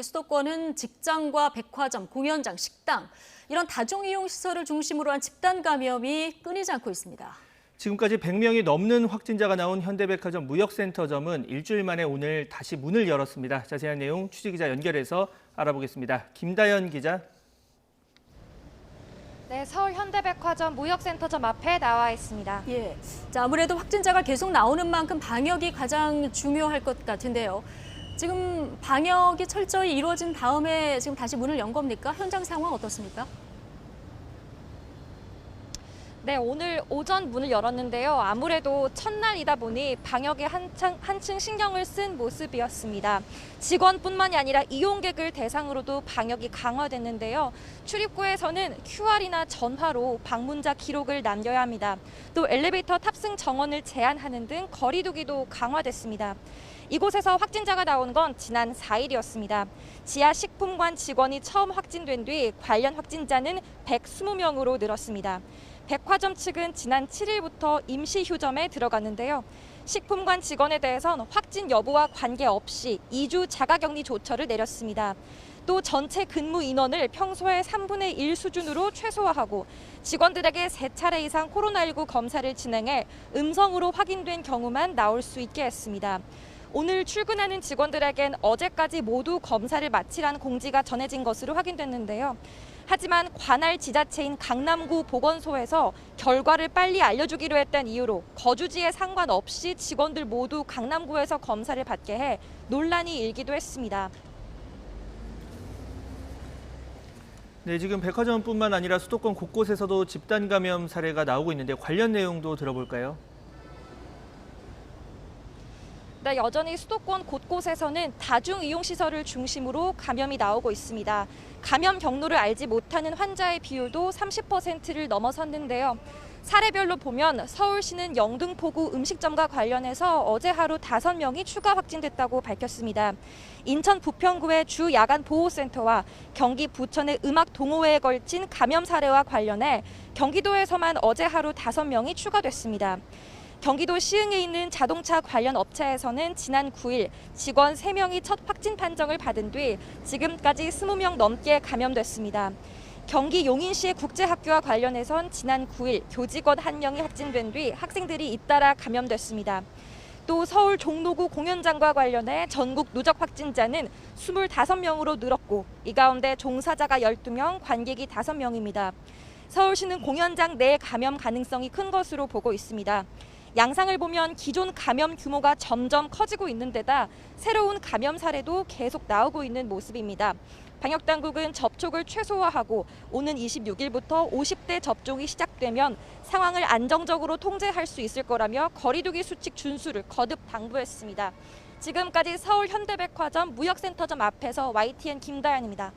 수도권은 직장과 백화점, 공연장, 식당 이런 다중이용 시설을 중심으로 한 집단 감염이 끊이지 않고 있습니다. 지금까지 100명이 넘는 확진자가 나온 현대백화점 무역센터점은 일주일 만에 오늘 다시 문을 열었습니다. 자세한 내용 취재기자 연결해서 알아보겠습니다. 김다연 기자. 네, 서울 현대백화점 무역센터점 앞에 나와 있습니다. 예, 아무래도 확진자가 계속 나오는 만큼 방역이 가장 중요할 것 같은데요. 지금 방역이 철저히 이루어진 다음에 지금 다시 문을 연 겁니까? 현장 상황 어떻습니까? 네, 오늘 오전 문을 열었는데요. 아무래도 첫날이다 보니 방역에 한층 신경을 쓴 모습이었습니다. 직원뿐만이 아니라 이용객을 대상으로도 방역이 강화됐는데요. 출입구에서는 QR이나 전화로 방문자 기록을 남겨야 합니다. 또 엘리베이터 탑승 정원을 제한하는 등 거리 두기도 강화됐습니다. 이곳에서 확진자가 나온 건 지난 4일이었습니다. 지하식품관 직원이 처음 확진된 뒤 관련 확진자는 120명으로 늘었습니다. 백화점 측은 지난 7일부터 임시휴점에 들어갔는데요. 식품관 직원에 대해선 확진 여부와 관계없이 2주 자가격리 조처를 내렸습니다. 또 전체 근무 인원을 평소의 3분의 1 수준으로 최소화하고 직원들에게 3차례 이상 코로나19 검사를 진행해 음성으로 확인된 경우만 나올 수 있게 했습니다. 오늘 출근하는 직원들에겐 어제까지 모두 검사를 마치라는 공지가 전해진 것으로 확인됐는데요. 하지만 관할 지자체인 강남구 보건소에서 결과를 빨리 알려주기로 했다는 이유로 거주지에 상관없이 직원들 모두 강남구에서 검사를 받게 해 논란이 일기도 했습니다. 네, 지금 백화점뿐만 아니라 수도권 곳곳에서도 집단 감염 사례가 나오고 있는데 관련 내용도 들어볼까요? 네, 여전히 수도권 곳곳에서는 다중이용시설을 중심으로 감염이 나오고 있습니다. 감염 경로를 알지 못하는 환자의 비율도 30%를 넘어섰는데요. 사례별로 보면 서울시는 영등포구 음식점과 관련해서 어제 하루 5명이 추가 확진됐다고 밝혔습니다. 인천 부평구의 주 야간 보호센터와 경기 부천의 음악 동호회에 걸친 감염 사례와 관련해 경기도에서만 어제 하루 5명이 추가됐습니다. 경기도 시흥에 있는 자동차 관련 업체에서는 지난 9일 직원 3명이 첫 확진 판정을 받은 뒤 지금까지 20명 넘게 감염됐습니다. 경기 용인시의 국제학교와 관련해선 지난 9일 교직원 1명이 확진된 뒤 학생들이 잇따라 감염됐습니다. 또 서울 종로구 공연장과 관련해 전국 누적 확진자는 25명으로 늘었고 이 가운데 종사자가 12명, 관객이 5명입니다. 서울시는 공연장 내 감염 가능성이 큰 것으로 보고 있습니다. 양상을 보면 기존 감염 규모가 점점 커지고 있는 데다 새로운 감염 사례도 계속 나오고 있는 모습입니다. 방역당국은 접촉을 최소화하고 오는 26일부터 50대 접종이 시작되면 상황을 안정적으로 통제할 수 있을 거라며 거리두기 수칙 준수를 거듭 당부했습니다. 지금까지 서울 현대백화점 무역센터점 앞에서 YTN 김다연입니다.